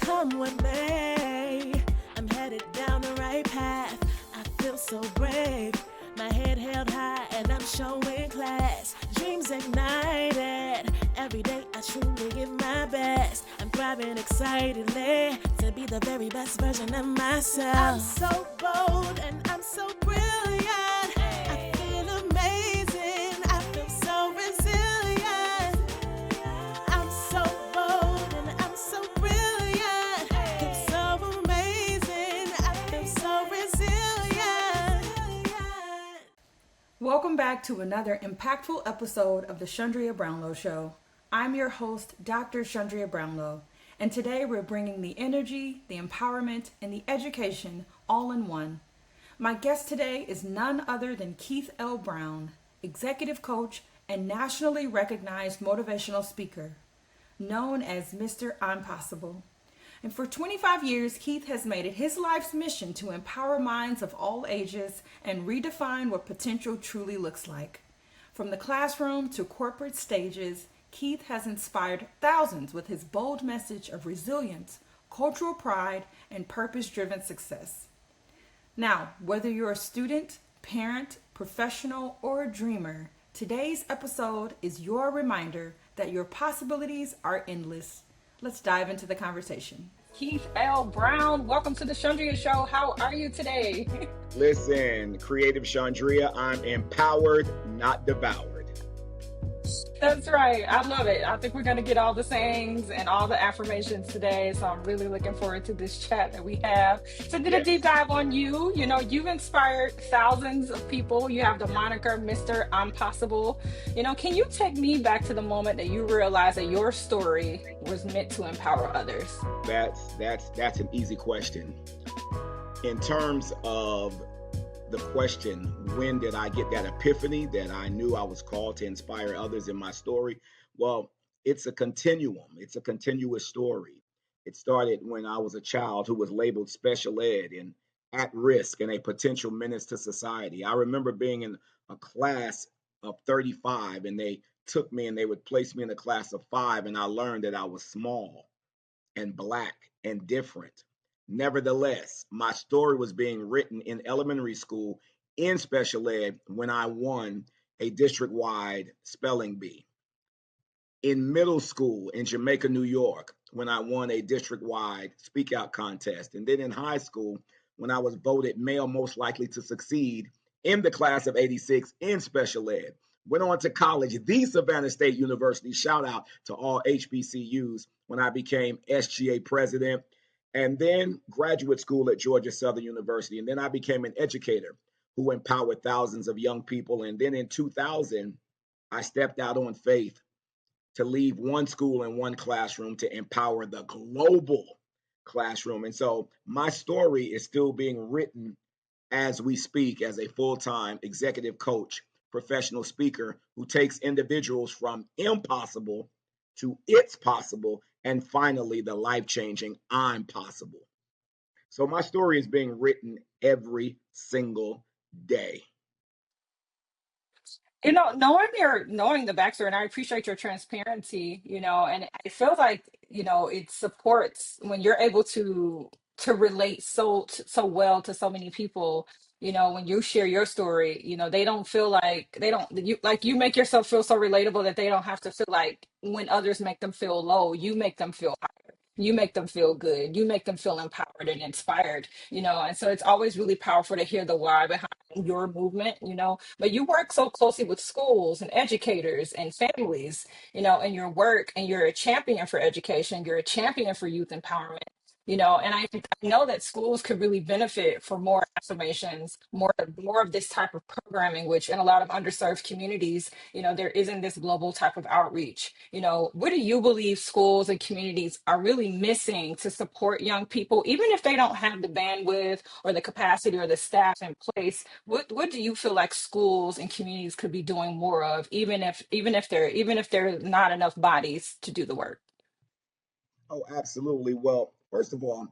come what may, I'm headed down the right path. I feel so brave, my head held high and I'm showing class. Dreams ignited, every day I truly give my best. I'm thriving excitedly to be the very best version of myself. I'm so bold and I'm so brilliant. I feel amazing, I feel so resilient. I'm so bold and I'm so brilliant. I feel so amazing, I feel so resilient. Welcome back to another impactful episode of the Chundria Brownlow Show. I'm your host, Dr. Chundria Brownlow, and today we're bringing the energy, the empowerment, and the education all in one. My guest today is none other than Keith L. Brown, executive coach and nationally recognized motivational speaker, known as Mr. I'm Possible. And for 25 years, Keith has made it his life's mission to empower minds of all ages and redefine what potential truly looks like. From the classroom to corporate stages, Keith has inspired thousands with his bold message of resilience, cultural pride, and purpose-driven success. Now, whether you're a student, parent, professional, or a dreamer, today's episode is your reminder that your possibilities are endless. Let's dive into the conversation. Keith L. Brown, welcome to the Chundria Show. How are you today? Listen, Creative Chundria, I'm empowered, not devoured. That's right. I love it. I think we're going to get all the sayings and all the affirmations today. So I'm really looking forward to this chat that we have. So did a deep dive on you. You know, you've inspired thousands of people. You have the moniker Mr. I'm Possible. You know, can you take me back to the moment that you realized that your story was meant to empower others? That's an easy question. In terms of the question, when did I get that epiphany that I knew I was called to inspire others in my story? Well, it's a continuum. It's a continuous story. It started when I was a child who was labeled special ed and at risk and a potential menace to society. I remember being in a class of 35 and they took me and they would place me in a class of 5 and I learned that I was small and black and different. Nevertheless, my story was being written in elementary school in special ed when I won a district-wide spelling bee. In middle school in Jamaica, New York, when I won a district-wide speak out contest. And then in high school, when I was voted male most likely to succeed in the class of 86 in special ed. Went on to college, the Savannah State University, shout out to all HBCUs, when I became SGA president, and then graduate school at Georgia Southern University. And then I became an educator who empowered thousands of young people. And then in 2000, I stepped out on faith to leave one school and one classroom to empower the global classroom. And so my story is still being written as we speak as a full-time executive coach, professional speaker who takes individuals from impossible to it's possible, and finally the life-changing I'm possible. So my story is being written every single day. You know, knowing the backstory, and I appreciate your transparency, you know, and it feels like, you know, it supports when you're able to relate so well to so many people. You know, when you share your story, you know, they don't feel like you make yourself feel so relatable that they don't have to feel like when others make them feel low, you make them feel higher. You make them feel good. You make them feel empowered and inspired, you know, and so it's always really powerful to hear the why behind your movement, you know, but you work so closely with schools and educators and families, you know, in your work, and you're a champion for education, you're a champion for youth empowerment, you know, and I know that schools could really benefit for more affirmations, more of this type of programming, which in a lot of underserved communities, you know, there isn't this global type of outreach. You know, what do you believe schools and communities are really missing to support young people, even if they don't have the bandwidth or the capacity or the staff in place? What do you feel like schools and communities could be doing more of, even if there are not enough bodies to do the work? Oh, absolutely. Well, first of all,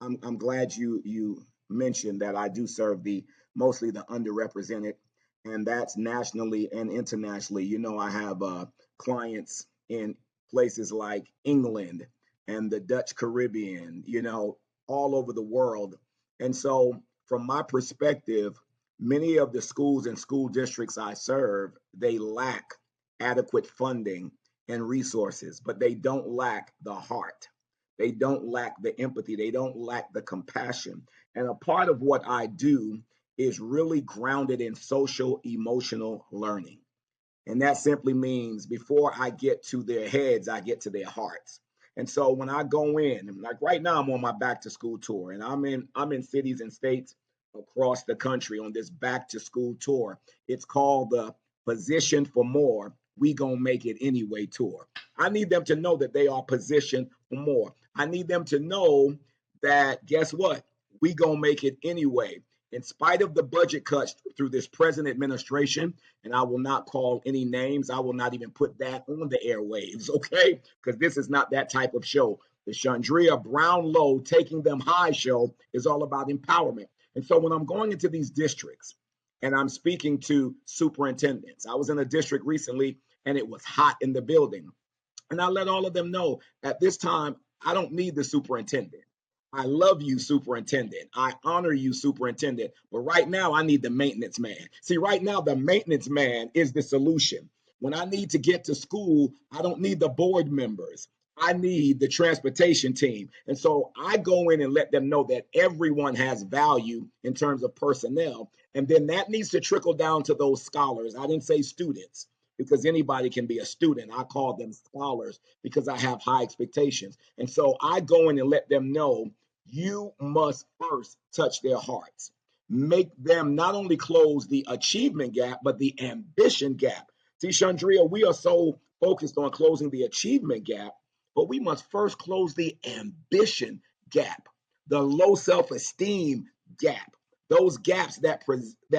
I'm glad you mentioned that I do serve the mostly the underrepresented, and that's nationally and internationally. You know, I have clients in places like England, and the Dutch Caribbean, all over the world. And so, from my perspective, many of the schools and school districts I serve, they lack adequate funding and resources, but they don't lack the heart. They don't lack the empathy. They don't lack the compassion. And a part of what I do is really grounded in social emotional learning. And that simply means before I get to their heads, I get to their hearts. And so when I go in, like right now, I'm on my back to school tour, and I'm in cities and states across the country on this back to school tour. It's called the Position for More. We gonna make it anyway tour. I need them to know that they are positioned for more. I need them to know that guess what? We gonna make it anyway. In spite of the budget cuts through this present administration, and I will not call any names. I will not even put that on the airwaves, okay? Because this is not that type of show. The Chundria Brownlow Taking Them High show is all about empowerment. And so when I'm going into these districts and I'm speaking to superintendents, I was in a district recently and it was hot in the building. And I let all of them know at this time, I don't need the superintendent. I love you, superintendent. I honor you, superintendent. But right now, I need the maintenance man. See, right now, the maintenance man is the solution. When I need to get to school, I don't need the board members. I need the transportation team. And so I go in and let them know that everyone has value in terms of personnel. And then that needs to trickle down to those scholars. I didn't say students because anybody can be a student. I call them scholars because I have high expectations. And so I go in and let them know you must first touch their hearts. Make them not only close the achievement gap, but the ambition gap. See, Chandria, we are so focused on closing the achievement gap, but we must first close the ambition gap, the low self-esteem gap, those gaps that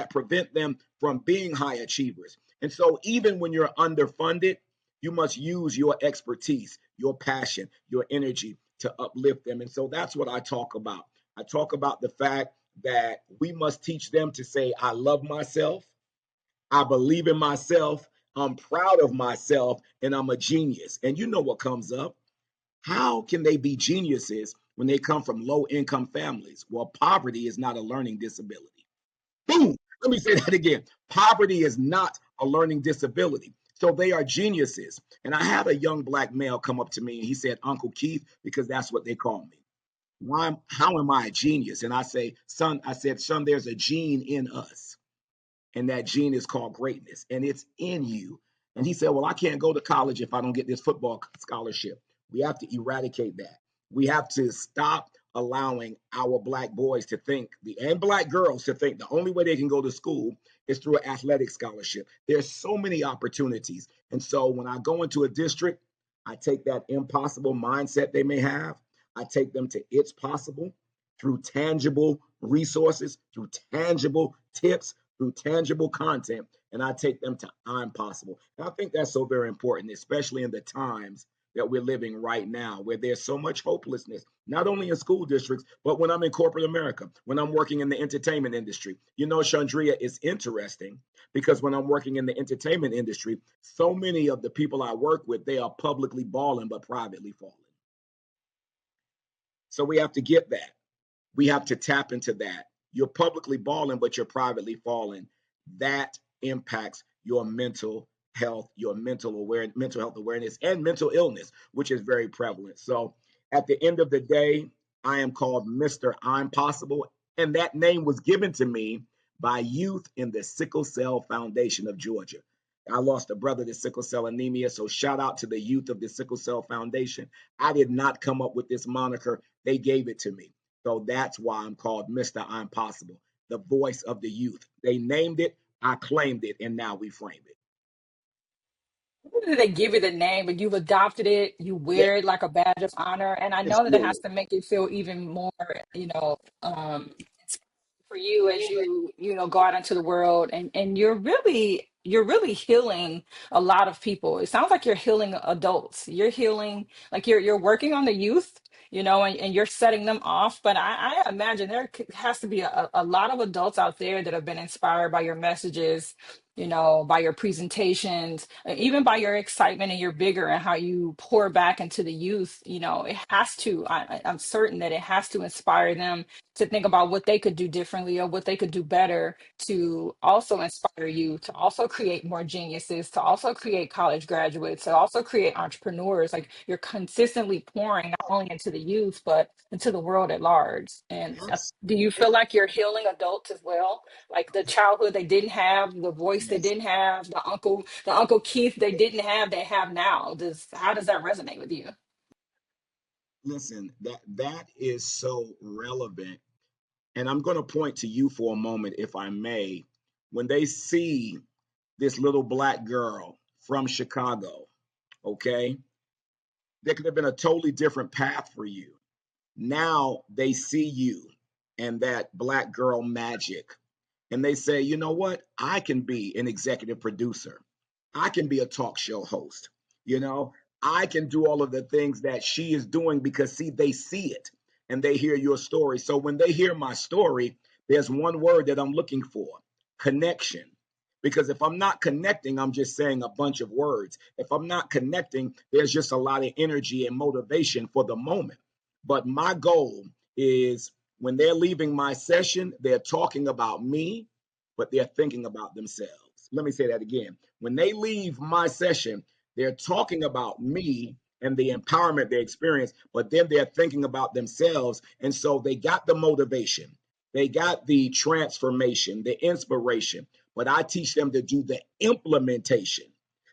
prevent them from being high achievers. And so even when you're underfunded, you must use your expertise, your passion, your energy to uplift them. And so that's what I talk about. I talk about the fact that we must teach them to say, I love myself, I believe in myself, I'm proud of myself, and I'm a genius. And you know what comes up? How can they be geniuses when they come from low income families? Well, poverty is not a learning disability. Boom. Let me say that again. Poverty is not a learning disability. So they are geniuses. And I had a young black male come up to me and he said, Uncle Keith, because that's what they call me. How am I a genius? And I said, son, there's a gene in us. And that gene is called greatness. And it's in you. And he said, well, I can't go to college if I don't get this football scholarship. We have to eradicate that. We have to stop allowing our black boys to think, and black girls to think the only way they can go to school is through an athletic scholarship. There's so many opportunities. And so when I go into a district, I take that impossible mindset they may have. I take them to it's possible through tangible resources, through tangible tips, through tangible content, and I take them to I'm possible. And I think that's so very important, especially in the times that we're living right now, where there's so much hopelessness, not only in school districts, but when I'm in corporate America, when I'm working in the entertainment industry. You know, Chandria, is interesting because when I'm working in the entertainment industry, so many of the people I work with, they are publicly balling, but privately falling. So we have to get that. We have to tap into that. You're publicly balling, but you're privately falling. That impacts your mental health, your mental health awareness, and mental illness, which is very prevalent. So at the end of the day, I am called Mr. I'm Possible. And that name was given to me by youth in the Sickle Cell Foundation of Georgia. I lost a brother to sickle cell anemia, so shout out to the youth of the Sickle Cell Foundation. I did not come up with this moniker. They gave it to me. So that's why I'm called Mr. I'm Possible, the voice of the youth. They named it, I claimed it, and now we frame it. They give you the name, but you've adopted it, you Yeah, wear it like a badge of honor. And I know that it absolutely. has to make it feel even more, for you as you go out into the world, and you're really healing a lot of people. It sounds like you're healing adults. You're healing, like you're working on the youth, and you're setting them off. But I imagine there has to be a lot of adults out there that have been inspired by your messages, by your presentations, even by your excitement and your vigor and how you pour back into the youth. It has to, I'm certain that it has to inspire them to think about what they could do differently or what they could do better, to also inspire you to also create more geniuses, to also create college graduates, to also create entrepreneurs. Like, you're consistently pouring not only into the youth, but into the world at large. And Yes. do you feel like you're healing adults as well? Like the childhood they didn't have, the voice they Yes. didn't have, the Uncle Keith they didn't have, they have now. How does that resonate with you? Listen, that is so relevant. And I'm going to point to you for a moment, if I may. When they see this little black girl from Chicago, okay, there could have been a totally different path for you. Now they see you and that black girl magic, and they say, you know what? I can be an executive producer. I can be a talk show host. You know, I can do all of the things that she is doing because, see, they see it and they hear your story. So when they hear my story, there's one word that I'm looking for: connection. Because if I'm not connecting, I'm just saying a bunch of words. If I'm not connecting, there's just a lot of energy and motivation for the moment. But my goal is, when they're leaving my session, they're talking about me, but they're thinking about themselves. Let me say that again. When they leave my session, they're talking about me and the empowerment they experience, but then they're thinking about themselves. And so they got the motivation, they got the transformation, the inspiration, but I teach them to do the implementation,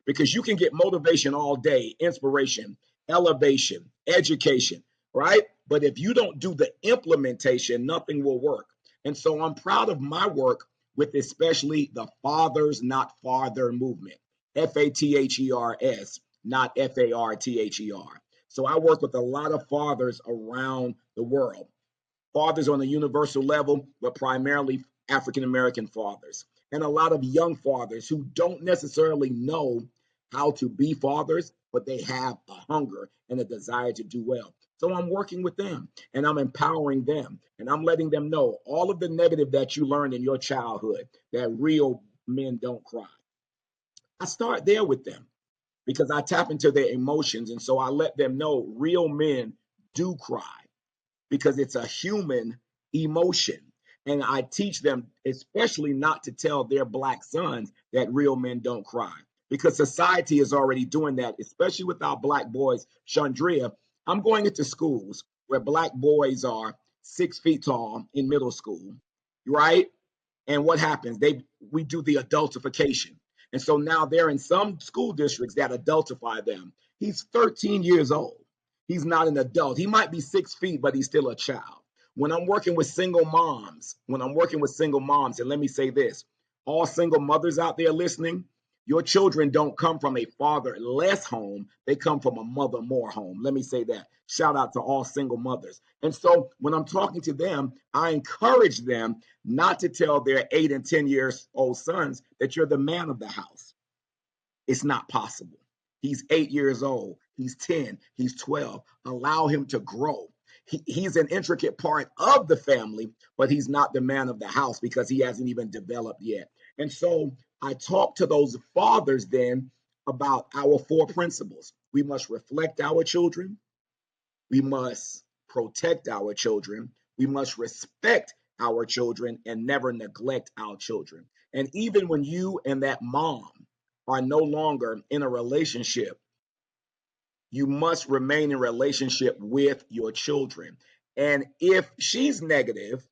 because you can get motivation all day, inspiration, elevation, education, right? But if you don't do the implementation, nothing will work. And so I'm proud of my work with especially the Fathers Not Farther movement, FATHERS, not FARTHER. So I work with a lot of fathers around the world, fathers on a universal level, but primarily African American fathers, and a lot of young fathers who don't necessarily know how to be fathers, but they have a hunger and a desire to do well. So I'm working with them and I'm empowering them and I'm letting them know all of the negative that you learned in your childhood, that real men don't cry. I start there with them because I tap into their emotions. And so I let them know real men do cry, because it's a human emotion. And I teach them, especially not to tell their black sons that real men don't cry, because society is already doing that, especially with our black boys. Chundria, I'm going into schools where black boys are 6 feet tall in middle school, right? And what happens? We do the adultification. And so now they're in some school districts that adultify them. He's 13 years old. He's not an adult. He might be 6 feet, but he's still a child. When I'm working with single moms, and let me say this, all single mothers out there listening, your children don't come from a fatherless home. They come from a mother more home. Let me say that. Shout out to all single mothers. And so when I'm talking to them, I encourage them not to tell their 8 and 10 years old sons that you're the man of the house. It's not possible. He's 8 years old. He's 10. He's 12. Allow him to grow. He's an intricate part of the family, but he's not the man of the house because he hasn't even developed yet. And so I talk to those fathers then about our four principles. We must reflect our children. We must protect our children. We must respect our children and never neglect our children. And even when you and that mom are no longer in a relationship, you must remain in relationship with your children. And if she's negative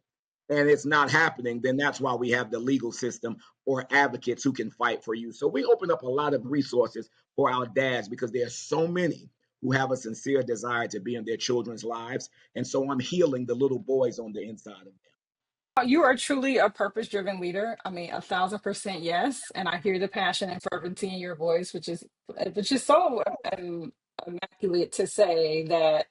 and it's not happening, then that's why we have the legal system or advocates who can fight for you. So we open up a lot of resources for our dads because there are so many who have a sincere desire to be in their children's lives. And so I'm healing the little boys on the inside of them. You are truly a purpose-driven leader. I mean, 1,000% yes. And I hear the passion and fervency in your voice, which is so immaculate to say that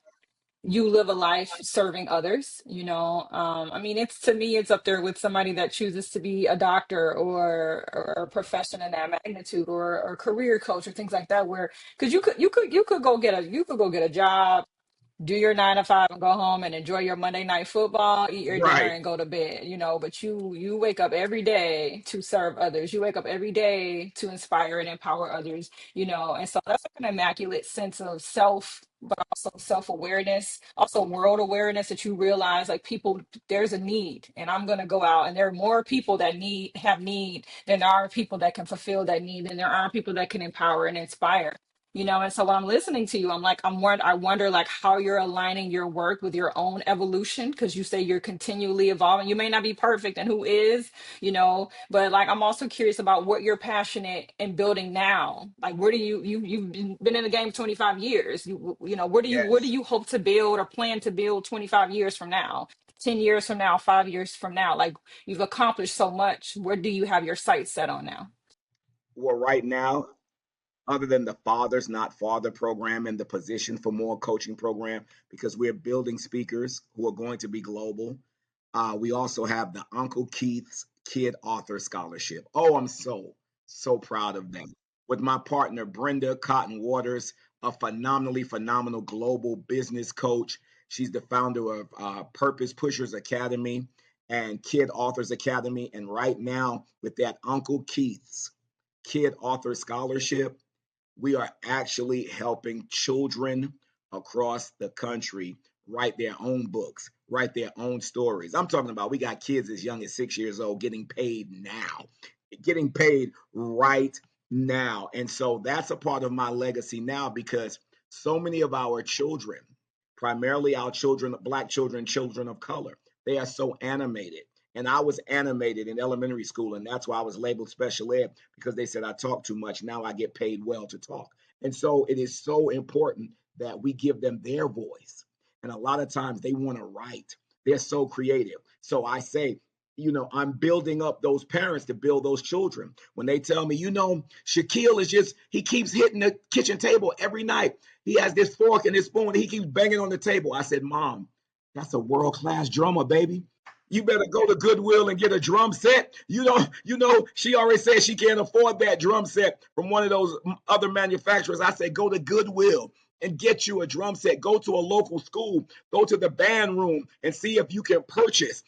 you live a life serving others. I mean, it's, to me, it's up there with somebody that chooses to be a doctor or a profession in that magnitude, or a career coach or things like that, where, because you could go get a job do your 9 to 5 and go home and enjoy your Monday night football, eat your dinner Right. and go to bed, but you wake up every day to serve others. You wake up every day to inspire and empower others, and so that's like an immaculate sense of self, but also self-awareness, also world awareness, that you realize like people, there's a need, and I'm going to go out, and there are more people that have need than there are people that can fulfill that need, and there are people that can empower and inspire. And so when I'm listening to you, I wonder like how you're aligning your work with your own evolution, because you say you're continually evolving. You may not be perfect, and who is, but like I'm also curious about what you're passionate in building now. Like where do you've been in the game 25 years. Where do Yes. you hope to build or plan to build 25 years from now? 10 years from now, 5 years from now, like you've accomplished so much. Where do you have your sights set on now? Well, right now, other than the Fathers Not Father program and the Position for More coaching program, because we're building speakers who are going to be global. We also have the Uncle Keith's Kid Author Scholarship. Oh, I'm so proud of them. With my partner, Brenda Cotton Waters, a phenomenal global business coach. She's the founder of Purpose Pushers Academy and Kid Authors Academy. And right now, with that Uncle Keith's Kid Author Scholarship, we are actually helping children across the country write their own books, write their own stories. I'm talking about we got kids as young as 6 years old getting paid now, getting paid right now. And so that's a part of my legacy now, because so many of our children, primarily our children, Black children, children of color, they are so animated. And I was animated in elementary school, and that's why I was labeled special ed, because they said I talk too much. Now I get paid well to talk. And so it is so important that we give them their voice. And a lot of times they want to write, they're so creative. So I say, I'm building up those parents to build those children. When they tell me, Shaquille he keeps hitting the kitchen table every night. He has this fork and this spoon, and he keeps banging on the table. I said, Mom, that's a world-class drummer, baby. You better go to Goodwill and get a drum set. She already said she can't afford that drum set from one of those other manufacturers. I said, go to Goodwill and get you a drum set. Go to a local school, go to the band room and see if you can purchase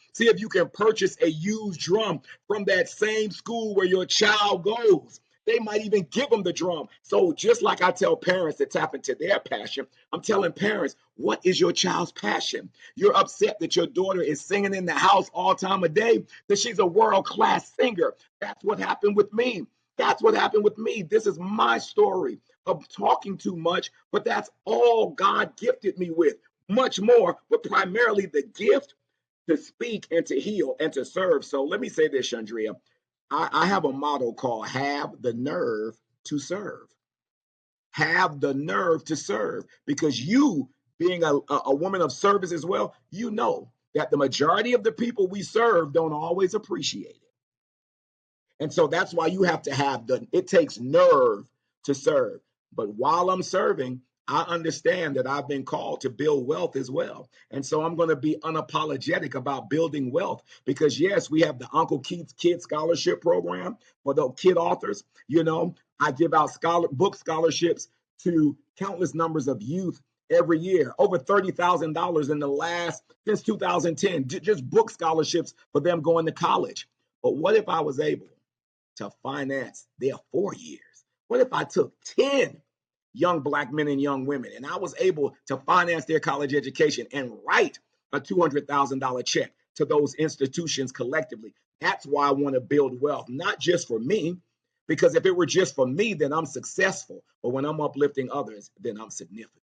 a used drum from that same school where your child goes. They might even give them the drum. So just like I tell parents to tap into their passion, I'm telling parents, what is your child's passion? You're upset that your daughter is singing in the house all time of day, that she's a world-class singer. That's what happened with me. That's what happened with me. This is my story of talking too much, but that's all God gifted me with. Much more, but primarily the gift to speak and to heal and to serve. So let me say this, Chundria. I have a motto called have the nerve to serve. Have the nerve to serve, because you, being a woman of service as well, you know that the majority of the people we serve don't always appreciate it. And so that's why you have to it takes nerve to serve. But while I'm serving, I understand that I've been called to build wealth as well. And so I'm going to be unapologetic about building wealth, because yes, we have the Uncle Keith's Kid Scholarship Program for the kid authors. I give out book scholarships to countless numbers of youth every year, over $30,000 in the since 2010, just book scholarships for them going to college. But what if I was able to finance their 4 years? What if I took 10 young Black men and young women and I was able to finance their college education and write a $200,000 check to those institutions collectively? That's why I want to build wealth, not just for me, because if it were just for me, then I'm successful. But when I'm uplifting others, then I'm significant.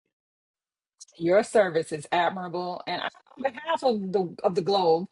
Your service is admirable, and on behalf of the globe,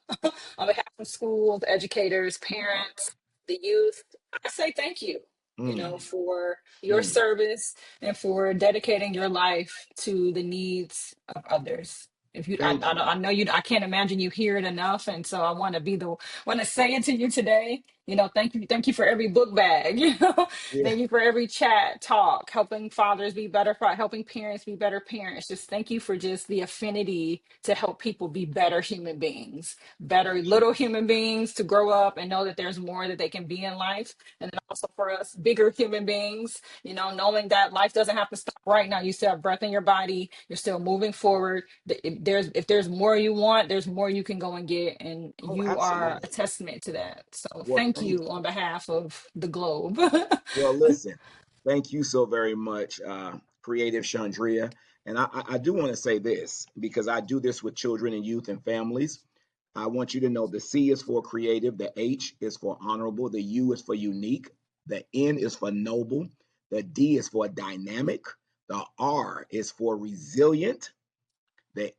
on behalf of schools, educators, parents, the youth, I say thank you. Mm, For your mm. service and for dedicating your life to the needs of others. If you, Thank you. I know you, I can't imagine you hear it enough, and so I want to say it to you today. Thank you for every book bag, Yeah. thank you for every chat talk, helping fathers be better, helping parents be better parents. Just thank you for just the affinity to help people be better human beings, better little human beings, to grow up and know that there's more that they can be in life. And then also for us, bigger human beings, knowing that life doesn't have to stop right now. You still have breath in your body, you're still moving forward. If there's more you want, there's more you can go and get, and Oh, you are a absolutely. testament to that. So Well, thank thank you you. on behalf of the globe. Well, listen, thank you so very much, Creative Chandria. And I do want to say this because I do this with children and youth and families. I want you to know the C is for creative, the H is for honorable, the U is for unique, the N is for noble, the D is for dynamic, the R is for resilient, the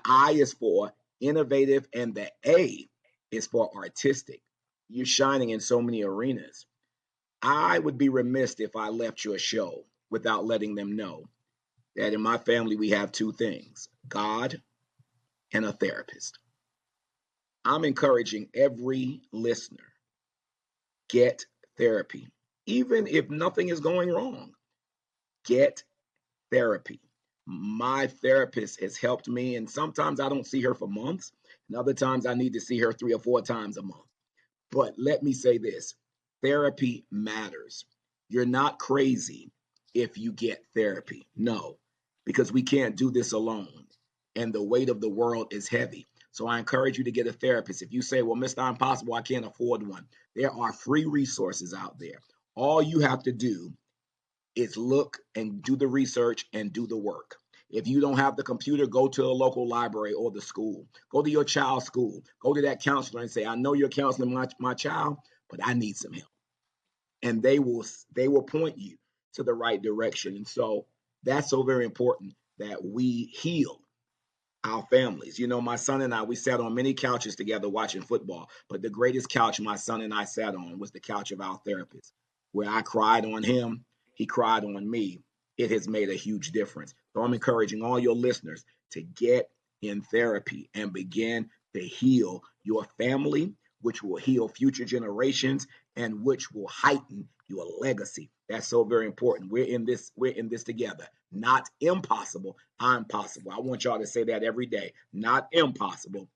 I is for innovative, and the A is for artistic. You're shining in so many arenas. I would be remiss if I left your show without letting them know that in my family we have two things: God and a therapist. I'm encouraging every listener, get therapy. Even if nothing is going wrong, get therapy. My therapist has helped me, and sometimes I don't see her for months, and other times I need to see her 3 or 4 times a month. But let me say this: therapy matters. You're not crazy if you get therapy. No, because we can't do this alone. And the weight of the world is heavy. So I encourage you to get a therapist. If you say, well, Mr. Impossible, I can't afford one, there are free resources out there. All you have to do is look and do the research and do the work. If you don't have the computer, go to a local library or the school. Go to your child's school. Go to that counselor and say, I know you're counseling my child, but I need some help. And they will point you to the right direction. And so that's so very important that we heal our families. My son and I, we sat on many couches together watching football, but the greatest couch my son and I sat on was the couch of our therapist, where I cried on him, he cried on me. It has made a huge difference. So I'm encouraging all your listeners to get in therapy and begin to heal your family, which will heal future generations and which will heighten your legacy. That's so very important. We're in this together. Not impossible. I'm possible. I want y'all to say that every day. Not impossible.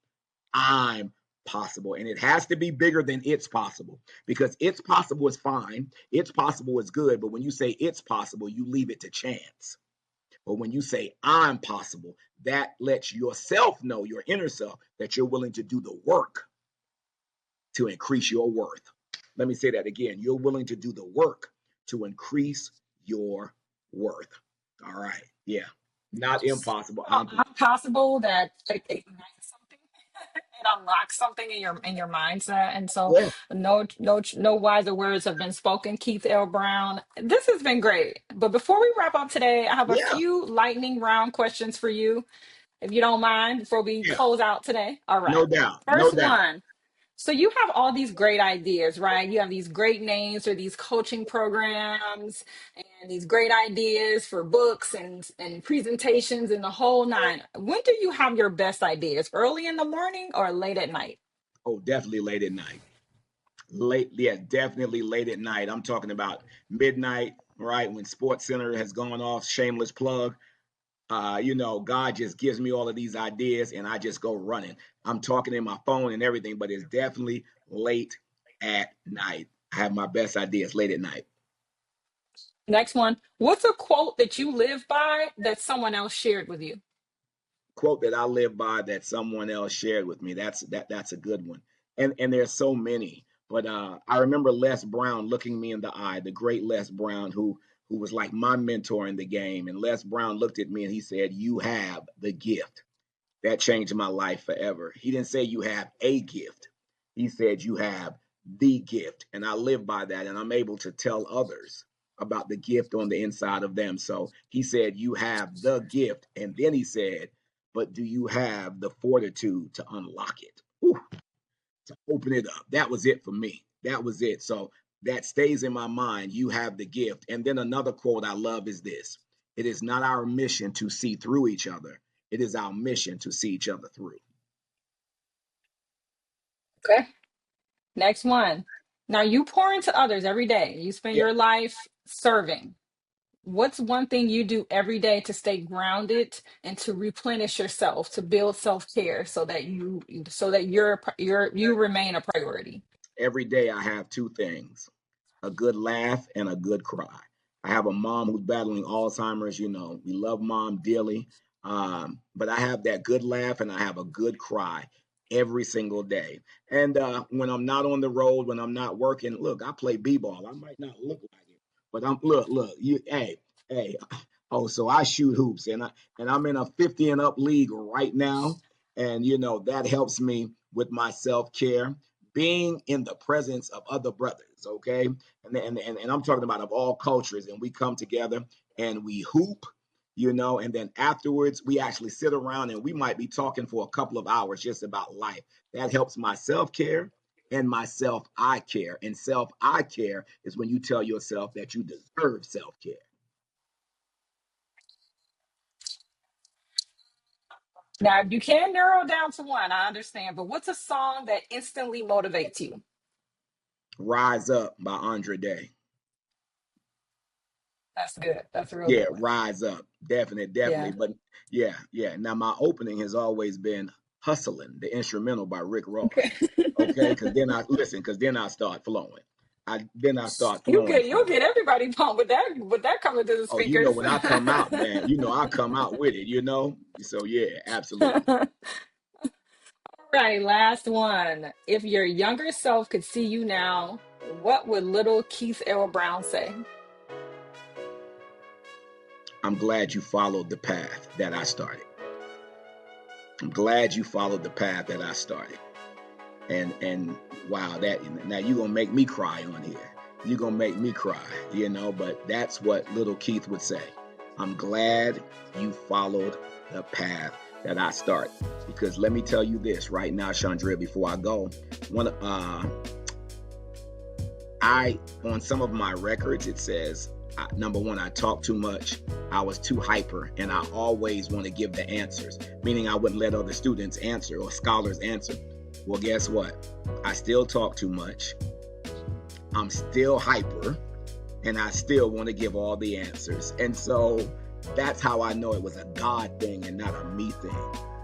I'm possible. And it has to be bigger than it's possible, because it's possible is fine. It's possible is good. But when you say it's possible, you leave it to chance. But when you say I'm possible, that lets yourself know, your inner self, that you're willing to do the work to increase your worth. Let me say that again. You're willing to do the work to increase your worth. All right. Yeah. Not Just impossible. I'm I'm possible that it ignites something. It unlocks something in your mindset. And so yeah. no wiser words have been spoken. Keith L. Brown, this has been great. But before we wrap up today, I have a Yeah. few lightning round questions for you, if you don't mind, before we Yeah. close out today. All right. No doubt. No First doubt. one. So you have all these great ideas, right? You have these great names for these coaching programs and these great ideas for books and presentations and the whole nine. When do you have your best ideas? Early in the morning or late at night? Oh, definitely late at night. Late, yeah, definitely late at night. I'm talking about midnight, right? When Sports Center has gone off, shameless plug. God just gives me all of these ideas and I just go running. I'm talking in my phone and everything, but it's definitely late at night. I have my best ideas late at night. Next one. What's a quote that you live by that someone else shared with you? Quote that I live by that someone else shared with me. That's a good one. And there's so many. But I remember Les Brown looking me in the eye, the great Les Brown, who was like my mentor in the game. And Les Brown looked at me and he said, "You have the gift." That changed my life forever. He didn't say you have a gift. He said you have the gift. And I live by that. And I'm able to tell others about the gift on the inside of them. So he said, you have the gift. And then he said, but do you have the fortitude to unlock it? Whew, to open it up. That was it for me. That was it. So that stays in my mind. You have the gift. And then another quote I love is this: it is not our mission to see through each other, it is our mission to see each other through. Okay. Next one. Now you pour into others every day. You spend Yeah, your life serving. What's one thing you do every day to stay grounded and to replenish yourself, to build self-care so that you remain a priority? every day I have two things: a good laugh and a good cry. I have a mom who's battling Alzheimer's. We love mom dearly. But I have that good laugh and I have a good cry every single day. And when I'm not on the road, when I'm not working, look, I play b-ball. I might not look like it, but look, hey. Oh, so I shoot hoops, and I'm in a 50 and up league right now, and that helps me with my self care, being in the presence of other brothers. Okay, and I'm talking about of all cultures, and we come together and we hoop, and then afterwards we actually sit around and we might be talking for a couple of hours just about life. That helps my self-care and my self-I care. And self-I care is when you tell yourself that you deserve self-care. Now, if you can narrow down to one, I understand, but what's a song that instantly motivates you? Rise Up by Andre Day. That's good. That's a real Yeah, good one. Rise Up. Definitely. Yeah. But yeah. Now my opening has always been Hustling, the instrumental by Rick Ross. Okay. Okay, because then I start flowing. I start flowing You'll from it. get everybody pumped with that coming to the Oh, speakers. when I come out, man, I come out with it. So yeah, absolutely. All right, last one. If your younger self could see you now, what would little Keith L. Brown say? I'm glad you followed the path that I started. I'm glad you followed the path that I started. And wow, that now you're gonna make me cry on here. You're gonna make me cry, but that's what little Keith would say. I'm glad you followed the path that I started. Because let me tell you this right now, Chundria, before I go, on some of my records it says, number one, I talk too much. I was too hyper, and I always want to give the answers, meaning I wouldn't let other students answer or scholars answer. Well, guess what? I still talk too much. I'm still hyper, and I still want to give all the answers. And so that's how I know it was a God thing and not a me thing.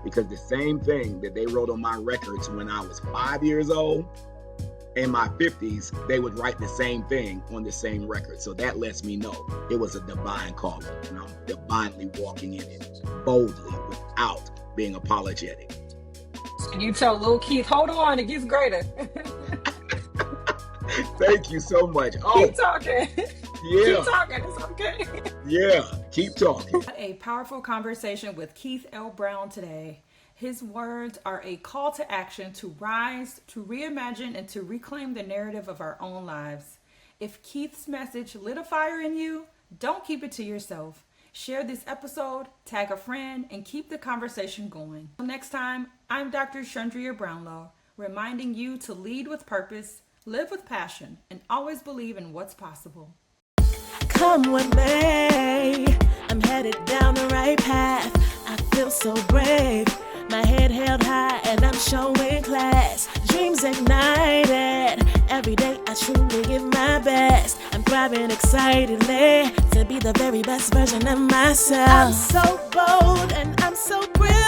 Because the same thing that they wrote on my records when I was 5 years old, in my 50s, they would write the same thing on the same record. So that lets me know it was a divine calling, and I'm divinely walking in it boldly without being apologetic. You tell little Keith, hold on, it gets greater. Thank you so much. Keep talking. Yeah. Keep talking. It's okay. Yeah, keep talking. A powerful conversation with Keith L. Brown today. His words are a call to action to rise, to reimagine, and to reclaim the narrative of our own lives. If Keith's message lit a fire in you, don't keep it to yourself. Share this episode, tag a friend, and keep the conversation going. Until next time, I'm Dr. Chundria Brownlow, reminding you to lead with purpose, live with passion, and always believe in what's possible. Come with me, I'm headed down the right path. I feel so brave, my head held high and I'm showing class. Dreams ignited, every day I truly give my best. I'm thriving excitedly to be the very best version of myself. I'm so bold and I'm so brilliant.